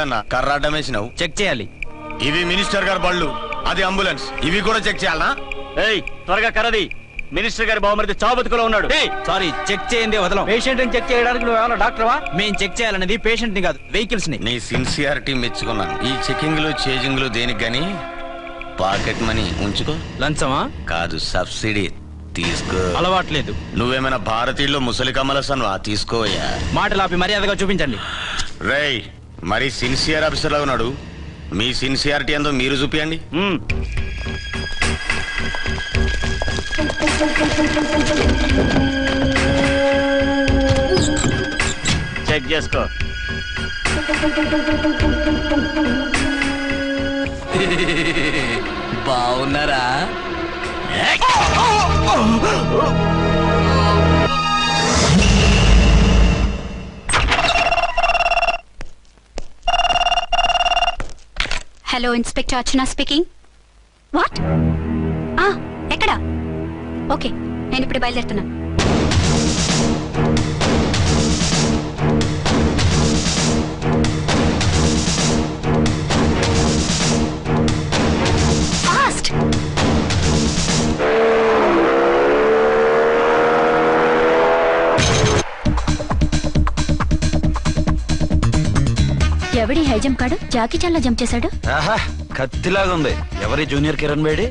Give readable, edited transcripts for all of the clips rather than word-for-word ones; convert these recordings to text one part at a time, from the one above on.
ఏందన్నా కర్రాటం వేసినావు? చెక్ చేయాలి. ఇవి మినిస్టర్ గారి బళ్ళు, అది అంబులెన్స్. ఇవి కూడా చెక్ చేయాలనా? ఏయ్ త్వరగా కర్రది. మినిస్టర్ గారి బావమరిది చావు బతుకులో ఉన్నాడు. సారీ, చెక్ చేయండి వదలం. పేషెంట్ ని చెక్ చేయడానికి నువ్వు ఏమైనా డాక్టర్వా? మేం చెక్ చేయాలనేది పేషెంట్ ని కాదు, వెహికల్స్ ని. నీ సిన్సియారిటీ మెచ్చుకున్నాను. ఈ చెకింగ్లు చేజింగ్లు దేనికి గాని పాకెట్ మనీ ఉంచుకో. లంచమా? కాదు, సబ్సిడీ తీసుకో. అలవాట్లేదు. నువ్వేమైనా భారతీయుల్లో ముసలి కమలసన్వా? తీసుకోయా. మాటలాపి మర్యాదగా చూపించండి. రేయ్, మరి సిన్సియర్ ఆఫీసర్ లా ఉన్నాడు. మీ సిన్సియారిటీ ఏందో మీరు చూపియండి. చెక్ చేసుకో. బాగున్నారా? Hello, inspector Archana speaking. What? ఎక్కడ? ఓకే, నేను ఇప్పుడు బయలుదేరుతున్నాను. ఫాస్ట్! ఎవడి హై జంప్ కాడు జాకీ చాన్లా జంప్ చేశాడు. కత్తిలాగా ఉంది. ఎవరి జూనియర్ కిరణ్ బేడి?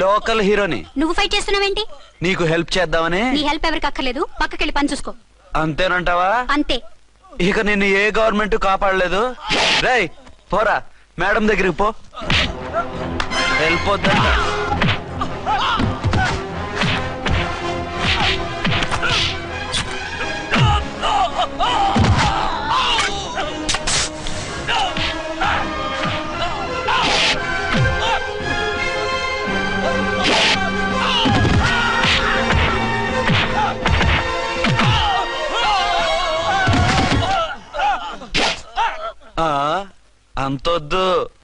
లోకల్ హీరోని. నువ్వు ఫైట్ చేస్తున్నావేంటి? నీకు హెల్ప్ చేద్దామని. నీ హెల్ప్ ఎవరికి అక్కర్లేదు, పక్కకెళ్ళి పని చూసుకో. అంతేనంటావా? అంతే. ఇక నిన్ను ఏ గవర్నమెంట్ కాపాడలేదు. రేయ్ పోరా, మేడం దగ్గరికి పో. వెళ్ళిపోద్దా? అంతొద్దు,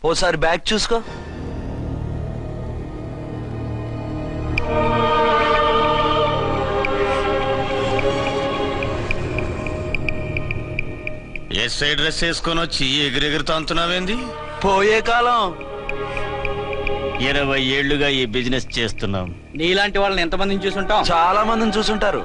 ఓసారి బ్యాగ్ చూసుకో. ఎస్ఐ డ్రెస్ వేసుకొని వచ్చి ఎగిరెగిరితో అంటున్నావేంది? పోయే కాలం. 20 ఏళ్లుగా ఈ బిజినెస్ చేస్తున్నాం. నీలాంటి వాళ్ళని ఎంతమందిని చూసుంటాం? చాలా మందిని చూసుంటారు.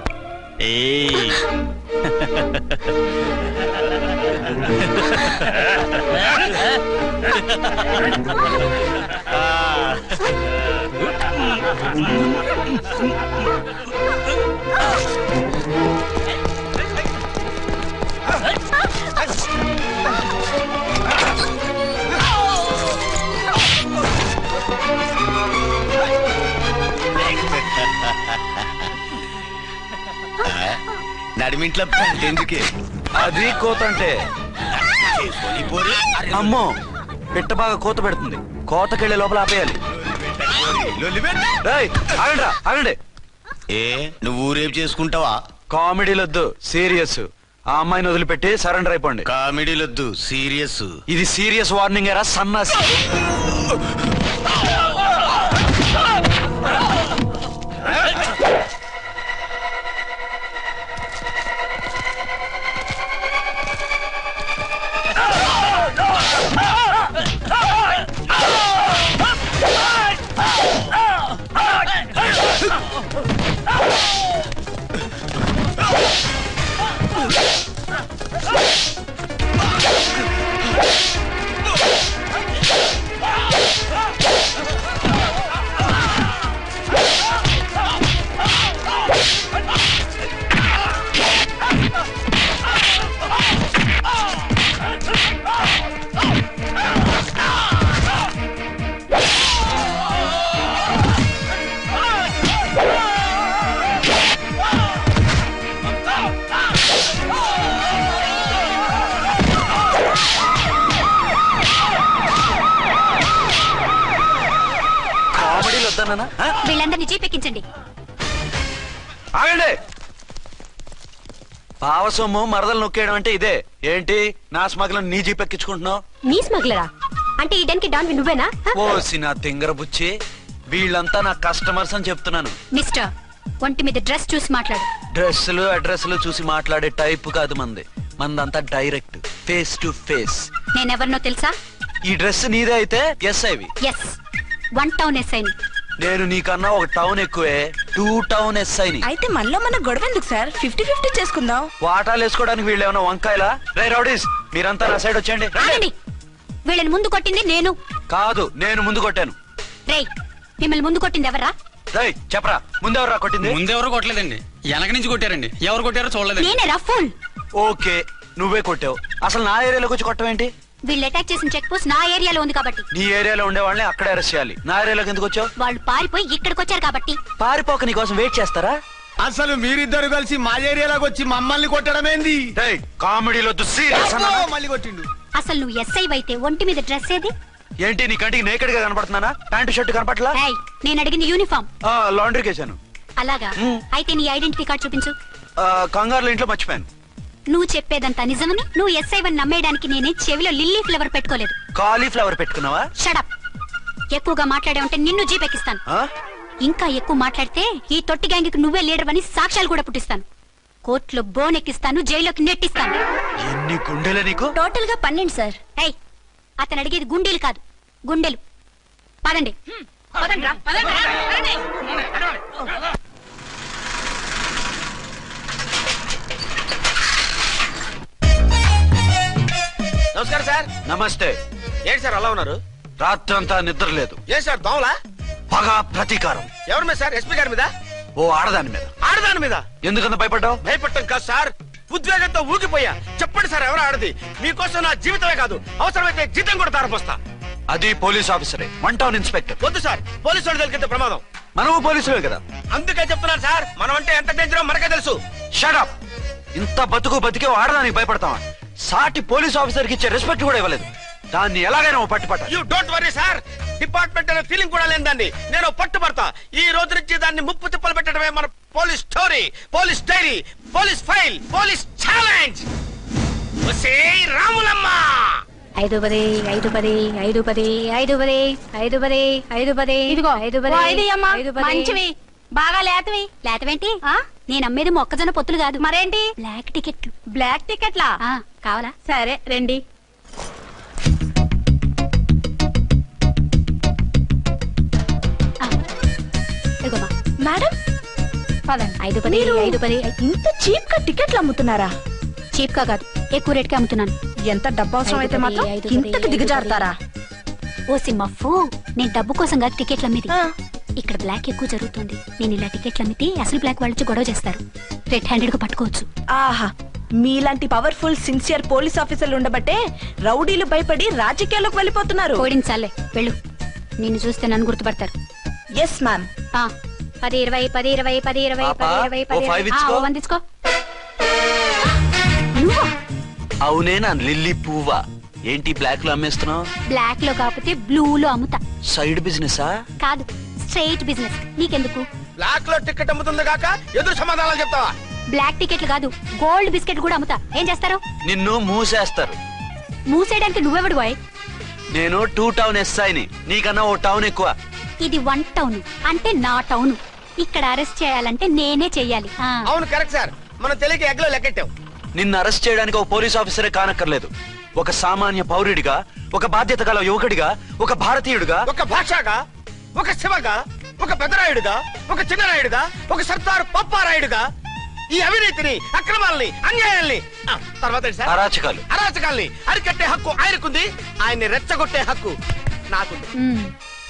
నడిమింట్లో ఎందుకే? అది కోత అంటే. అమ్మో, పిట్ట బాగా కోత పెడుతుంది. కోతకెళ్లే లోపల ఆపేయాలి. ఆగండి. ఏ నువ్వు రేపు చేసుకుంటావా? కామెడీలొద్దు, సీరియస్. ఆ అమ్మాయిని వదిలిపెట్టి సరెండర్ అయిపోండి. కామెడీలొద్దు, సీరియస్. ఇది సీరియస్ వార్నింగ్ ఎరా సన్నాసి. వీళ్ళందరినీ జీపెక్కించండి. ఆగండి. పావసొమ్ము మరదలు నొక్కేయడం అంటే ఇదే ఏంటి? నా స్మగ్లం నీ జీప్ ఎక్కించుకుంటున్నావు? నీ స్మగ్లరా అంటే ఈ డెన్కి డాన్ నువ్వేనా? ఓసి నా తింగర బుచ్చి, వీళ్ళంతా నా కస్టమర్స్ అని చెప్తున్నాను. మిస్టర్, ఒంటి మీద డ్రెస్ చూసి మాట్లాడు. డ్రెస్సులు అడ్రస్లు చూసి మాట్లాడే టైప్ కాదు మంది. మందంతా డైరెక్ట్, ఫేస్ టు ఫేస్. నేనెవరినో తెలుసా? ఈ డ్రెస్ నీదే అయితే ఎస్ఐవి. ఎస్, 1 టౌన్ ఎస్ఐని. నేను నీకన్నా ఒక టౌన్ ఎక్కువే, 2 టౌన్ ఎస్ఐని. అయితే మనలో మన గొడవ ఎందుకు సార్? 50-50 చేసుకుందాం. వాటాలు వేసుకోవడానికి వీళ్ళు ఏమైనా వంకాయలా? రే రౌడీస్, మీరంతా నా సైడ్ వచ్చేయండి. ఆగండి. వీళ్ళని ముందు కొట్టింది నేను కాదు, నేను ముందు కొట్టాను. రేయ్, మిమ్మల్ని ముందు కొట్టింది ఎవరా? రేయ్ చెప్పరా, ముందెవరా కొట్టింది? ముందెవరు కొట్టలేదండి, వెనక నుంచి కొట్టారండి. ఎవరు కొట్టారో చూడలేదు. నేనే రఫూల్. ఓకే, నువ్వే కొట్టావు. అసలు నా ఏరియాలోకి వచ్చి కొట్టవేంటి? వీళ్ళు అటాక్ చేసిన చెక్ పోస్ట్ నా ఏరియాలో ఉంది కాబట్టి. నీ ఏరియాలో ఉండే వాళ్ళని అక్కడే అరెస్ట్ చేయాలి. నా ఏరియాలోకి ఎందుకు వచ్చావు? వాళ్ళు పారిపోయి ఇక్కడికి వచ్చారు కాబట్టి. పారిపోక నీ కోసం వెయిట్ చేస్తారా? అసలు మీరిద్దరు కలిసి మా ఏరియాలోకి వచ్చి మమ్మల్ని కొట్టడమేంది? కామెడీలో సీరియస్ మళ్ళీ కొట్టిండు. అసలు నువ్వు ఎస్ఐ అయితే ఒంటి మీద డ్రెస్ ఏది? ఏంటి నీ కంటికి నేకెడ్ గా కనపడుతున్నానా? Pant shirt కనపట్లా? రేయ్, నేను అడిగింది యూనిఫామ్. లాండ్రీకి వేసాను. అలాగా? అయితే నీ ఐడెంటిటీ కార్డ్ చూపించు. కంగారులో ఇంట్లో మర్చిపోయాను. నువ్వు చెప్పేదంతా నిజమని నువ్వు ఎస్ఐ వన్ నమ్మేయడానికి నేనే చెవిలో లిల్లీ ఫ్లవర్ పెట్టుకోలేదు. కాలీఫ్లవర్ పెట్టుకున్నావా? షడప్. ఎక్కువగా మాట్లాడే ఉంటే నిన్ను జీపెక్కిస్తాను. ఇంకా ఎక్కువ మాట్లాడితే ఈ తొట్టి గ్యాంగ్కి నువ్వే లీడర్ అని సాక్ష్యాలు కూడా పుట్టిస్తాను. కోర్టులో బోన్ ఎక్కిస్తాను, జైల్లోకి నెట్టిస్తాను. ఎన్ని గుండెలే నీకు? టోటల్ గా 12 సార్. ఏయ్, అతను అడిగేది గుండెలు కాదు, గుండెలు. పదండి. నమస్కారం సార్. నమస్తే. ఏంటి సార్ అలా ఉన్నారు? రాత్రంతా నిద్ర లేదు. ఏ సార్ దోమలా? పగ ప్రతీకారం. ఎవరి మీద సార్? ఎస్పీ గారి మీద? ఓ ఆడదాని మీద. ఆడదాని మీద? ఎందుకంత భయపడ్డావు? భయపడటం కాదు సార్, ఉద్వేగంతో ఊగిపోయా. చెప్పండి సార్, ఎవరు ఆడది? మీకోసం నా జీవితమే కాదు, అవసరమైతే జీతం కూడా తారపోస్తా. అది పోలీస్ ఆఫీసరే, 1 టౌన్ ఇన్స్పెక్టర్. వద్దు సార్, పోలీసు వాళ్ళు దొరికితే ప్రమాదం. మనము పోలీసులే కదా. అందుకే చెప్తున్నాను సార్, మనం అంటే ఎంత డేంజరో మనకే తెలుసు. షడప్. ఇంత బతికే ఆడదానికి భయపడతావా? సాటి పోలీస్ ఆఫీసర్ కి ఇచ్చే రెస్పెక్ట్ కూడా ఇవ్వలేదు. దాన్ని ఎలాగైనా పట్టుపట్ట. You don't worry sir, department అనే ఫీలింగ్ కూడా లేని దాన్ని నేను పట్టుబడతా. ఈ రోజు నుంచి దాన్ని ముప్పు తిప్పలు పెట్టడమే మన police story, police diary, police file, police challenge. Ramulamma 510 510 510 510 510 510. ఇదిగో 510 మంచివి, బాగా లేతవి. లేతవేంటి? నేను అమ్మేది మొక్కజొన్న పొత్తులు కాదు. మరేంటి? బ్లాక్ టికెట్లు. బ్లాక్ టికెట్లా? కావాలా? సరే రండి. ఇదిగోమా మేడం పదండి. 510 మీరు 510. ఇంత చీప్ గా టికెట్లు అమ్ముతున్నారా? చీప్ గా కాదు, ఎక్కువ రేట్కి అమ్ముతున్నాను. ఎంత డబ్బు అవసరం అయితే మాత్రం ఇంతకు దిగజారుతారా? ఓ సిమ్మఫు, నేను డబ్బు కోసం కాదు టికెట్లు అమ్మేది. ఇక్కడ బ్లాక్ ఎక్కువ జరుగుతుంది. నేను ఇలా టికెట్లు అమ్మితే అసలు బ్లాక్ వాళ్ళు గొడవ చేస్తారు. రెడ్ హ్యాండెడ్ గా పట్టుకోవచ్చు. ఆహా, మీలాంటి పవర్ఫుల్ సిన్సియర్ పోలీస్ ఆఫీసర్లు ఉండబట్టే రౌడీలు భయపడి రాజకీయాల్లోకి వెళ్ళిపోతున్నారు. ఓడించాలే, వెళ్ళు. నిన్ను చూస్తే నన్ను గుర్తుపడతారు. Yes ma'am. 10 20 10 20 10 20 10 20 ఓ 5 ఇచ్చుకో. 10 తీసుకో. అవునే నా లిల్లీ పువ్వా? ఏంటి బ్లాక్ లో అమ్మేస్తున్నావు? బ్లాక్ లో కాకపోతే బ్లూ లో అమ్ముతా. సైడ్ బిజినెసా? కాదు, స్ట్రైట్ బిజినెస్. నీకెందుకు? బ్లాక్ లో టికెట్ అమ్ముతుంది కాక ఎదురు సమాధానాలు చెప్తావా? బ్లాక్ టికెట్లు కాదు, గోల్డ్ బిస్కెట్ కూడా అమ్ముతా. ఏం చేస్తారు? నిన్ను మూసేస్తారు. మూసేయడానికి నువ్వెవడు బాయ్? నేను 2 టౌన్ ఎస్ఐని, నీకన్నా ఓ టౌన్ ఎక్కువ. ఇది 1 టౌన్ అంటే నా టౌన్. ఇక్కడ అరెస్ట్ చేయాలంటే నేనే చెయ్యాలి. అవును కరెక్ట్ సార్, మనం తెలియక ఎగ్లో లెక్కెట్టాం. నిన్ను అరెస్ట్ చేయడానికి ఒక పోలీస్ ఆఫీసరే కానక్కర్లేదు. ఒక సామాన్య పౌరుడిగా, ఒక బాధ్యత గల యువకుడిగా, ఒక భారతీయుడిగా, ఒక భాషగా, ఒక శివగా, ఒక పెద్దరాయుడుగా, ఒక చిన్నరాయుడుగా, ఒక సర్దార్ పప్పారాయుడుగా ఈ అవినీతిని, అక్రమాలని, అన్యాయాల్ని, తర్వాత ఏంటి సార్? అరాచకాల్ని అరికట్టే హక్కు ఆయనకుంది. ఆయన్ని రెచ్చగొట్టే హక్కు నాకుంది.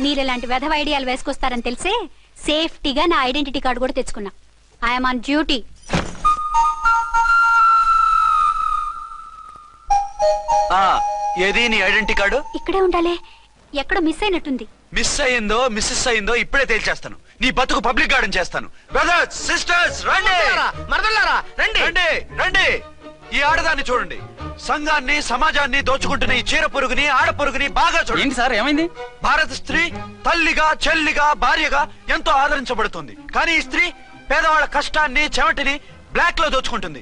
మీరు ఇలాంటి వెధవ ఐడియాలు వేసుకొస్తారని తెలిసే సేఫ్టీగా నా ఐడెంటిటీ కార్డు కూడా తెచ్చుకున్నా. I'm on duty. ఏది నీ ఐడెంటిటీ కార్డు? ఇక్కడే ఉండాలి. ఎక్కడ మిస్ అయినట్టుంది. మిస్ అయ్యిందో మిస్సెస్ అయ్యిందో ఇప్పుడే తేల్చేస్తాను. నీ బతుకు పబ్లిక్ గార్డెన్ చేస్తాను. బ్రదర్స్ సిస్టర్స్ రండి, మరదల్లారా రండి. రండి రండి. ఈ ఆడదాన్ని చూడండి. సంఘాన్ని సమాజాన్ని దోచుకుంటున్న ఈ చీర పురుగుని ఆడ పురుగుని బాగా చూడండి. ఏంటి సార్ ఏమైంది? భారత స్త్రీ తల్లిగా చెల్లిగా భార్యగా ఎంతో ఆదరించబడుతుంది. కానీ ఈ స్త్రీ పేదవాళ్ళ కష్టాన్ని చెమటిని బ్లాక్ లో దోచుకుంటుంది.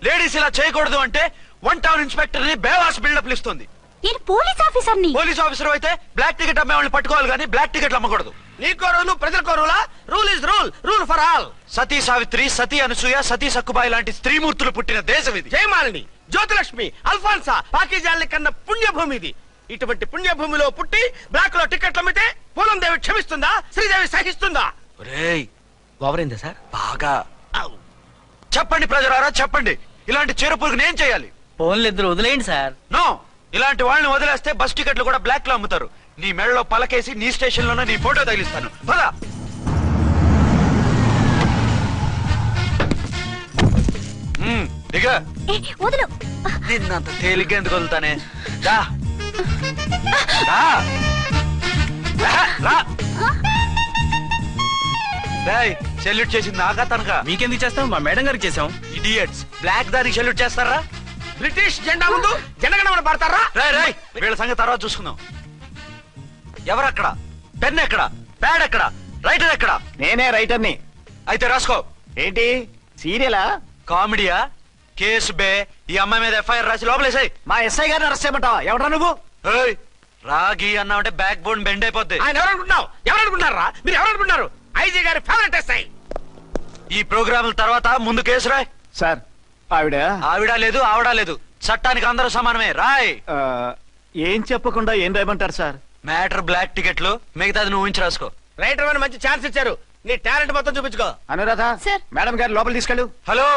లేడీస్ ఇలా చేయకూడదు అంటే 1 టౌన్ ఇన్స్పెక్టర్ ని బేవాస్ బిల్డప్ ఇస్తుంది. నేను పోలీస్ ఆఫీసర్ని. పోలీస్ ఆఫీసర్ అయితే బ్లాక్ టికెట్ అమ్మే వాళ్ళని పట్టుకోవాలి కానీ బ్లాక్ టికెట్లు అమ్మకూడదు. నీకో రూలు ప్రజలకో రూలా? Rule is rule, rule for all. Sati Savitri, Sati Anasuya, Sati Sakkubai లాంటి స్త్రీమూర్తులు పుట్టిన దేశం ఇది. జయమాలిని, జ్యోతిలక్ష్మి, అల్ఫాన్సా, పాకిజాల్ని కన్న పుణ్యభూమి ఇది. ఇటువంటి పుణ్యభూమిలో పుట్టి బ్లాక్ లో టికెట్లు అమ్మితే పూలం దేవి క్షమిస్తుందా? శ్రీదేవి సహిస్తుందా? ఒరేయ్, ఓవరైందా సార్? బాగా చెప్పండి ప్రజలారా, చెప్పండి. ఇలాంటి చీర పురుగుని ఏం చేయాలి? ఫోన్లు ఇద్దరు వదిలేయండి సార్. నో, ఇలాంటి వాళ్ళని వదిలేస్తే బస్ టికెట్లు కూడా బ్లాక్ లో అమ్ముతారు. నీ మెడలో పలకేసి నీ స్టేషన్ లోనే నీ ఫోటో తగిలిస్తాను. పదా దిగా. వదులు. నిన్నంత తేలిగ్గా ఎందుకు వదులుతానే? రా. రా. రా. రా. రేయ్, సెల్యూట్ చేసింది నాకా తనకా? మీకెందుకు చేస్తాం? మా మేడం గారికి చేసాం. ఇడియట్స్, బ్లాక్ దానికి సెల్యూట్ చేస్తారా? బ్రిటిష్ జెండా ముందు జనగణమన పడతారా? రేయ్ రేయ్, వీళ్ళ సంగతి తర్వాత చూసుకుందాం. ఎవరక్కడ? పెన్ ఎక్కడ? ప్యాడ్ ఎక్కడ? రైటర్ ఎక్కడ? నేనే రైటర్ని. అయితే రాసుకో. ఏంటి సీరియలా? కామెడీయా? కేసు బే. ఈ అమ్మాయి మీద ఎఫ్ఐఆర్ రాసి లోపలేసాయి. మా ఎస్ఐ గారిని అరెస్ట్ చేయమంటావా? ఎవడరా నువ్వు? ఏయ్, రాగి అన్నావంటే బ్యాక్ బోన్ బెండ్ అయిపోద్ది. ఆయన ఎవరనుకుంటున్నావు? ఎవరనుకుంటున్నారా మీరు? ఎవరనుకుంటున్నారు? ఐజీ గారి ఫేవరెట్ ఎస్ఐ. ఈ ప్రోగ్రాముల తర్వాత ముందు కేసు రాయ్. సార్ ఆవిడ ఆవిడా లేదు ఆవిడా లేదు, చట్టానికి అందరూ సమానమే. రాయ్. ఏం చెప్పకుండా ఏం రాయమంటారు సార్? మ్యాటర్ బ్లాక్ టికెట్లు, మిగతాది నువ్వు ఉంచి రాసుకో. రైటర్ అని మంచి ఛాన్స్ ఇచ్చారు. నీ టాలెంట్ మొత్తం చూపించుకో. అనురాధ, సార్. మేడం గారు లోపల తీసుకెళ్ళు. హలో,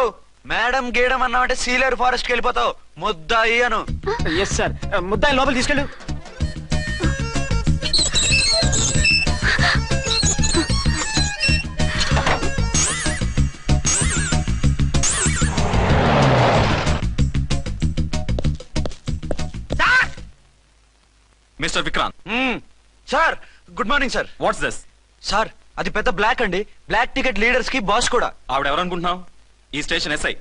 మేడం గీయడం అన్నావంటే సీలేరు ఫారెస్ట్ కి వెళ్ళిపోతావు. ముద్దాయి అను. Yes sir. ముద్దాయి లోపల తీసుకెళ్ళు. Mister Vikrant, sir, good morning sir. What's this? Sir, అది పెద్ద బ్లాక్ అండి. బ్లాక్ టికెట్ లీడర్స్ కి బాస్ కూడా. ఆవిడ ఎవరనుకుంటున్నావు? ఈ స్టేషన్ ఎస్ఐ.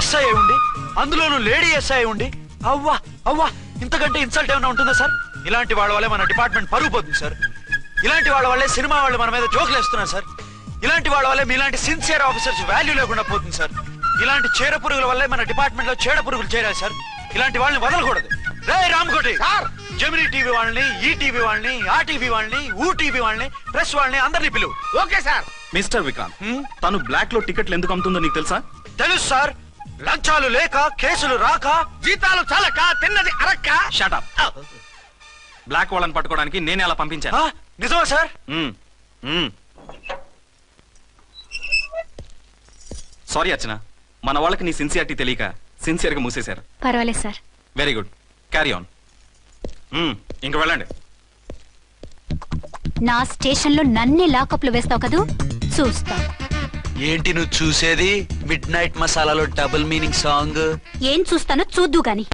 ఎస్ఐ ఉండి, అందులోనూ లేడీ ఎస్ఐ ఉండి, అవ్వా అవ్వా, ఇంతకంటే ఇన్సల్ట్ ఏమైనా ఉంటుందా సార్? ఇలాంటి వాళ్ళ వల్లే మన డిపార్ట్మెంట్ పరుగు పోతుంది సార్. ఇలాంటి వాళ్ళ వల్లే సినిమా వాళ్ళు మన మీద జోకులు వేస్తున్నారు సార్. ఇలాంటి వాళ్ళ వల్లే మీలాంటి సిన్సియర్ ఆఫీసర్స్ వాల్యూ లేకుండా పోతుంది సార్. ఇలాంటి చీడ పురుగుల వల్లే మన డిపార్ట్మెంట్ లో చీడ పురుగులు చేరాలి సార్. ఇలాంటి వాళ్ళని వదలకూడదు. రే రామ్కోటి సార్, జెమినీ టీవీ వాళ్ళని, ఈ టీవీ వాళ్ళని, ఆ టీవీ వాళ్ళని, ఊ టీవీ వాళ్ళని, ప్రెస్ వాళ్ళని అందరినీ పిలువు. Okay sir. మిస్టర్ విక్రాంత్, తను బ్లాక్ లో టికెట్లు ఎందుకు అమ్ముతుందో నీకు తెలుసా? తెలుసు సార్. లంచాలు లేక, కేసులు రాక, జీతాలు చాలక, తిన్నది అరక్క. Shut up. బ్లాక్ వాళ్ళని పట్టుకోవడానికి నేనే అలా పంపించాను. నిజమా సార్? సారీ అర్చన, మన వాళ్ళకి నీ సిన్సియారిటీ తెలియక సిన్సియర్ గా మూసేశారు. పర్వాలేదు sir. Very good, carry on. ఇంక వెళ్ళండి. నా స్టేషన్ లో నన్నే లాకప్ లో వేస్తావు కదూ, చూస్తా. ఏంటి నువ్వు చూసేది? మిడ్ నైట్ మసాలాలో డబుల్ మీనింగ్ సాంగ్. ఏం చూస్తానో చూద్దు గాని.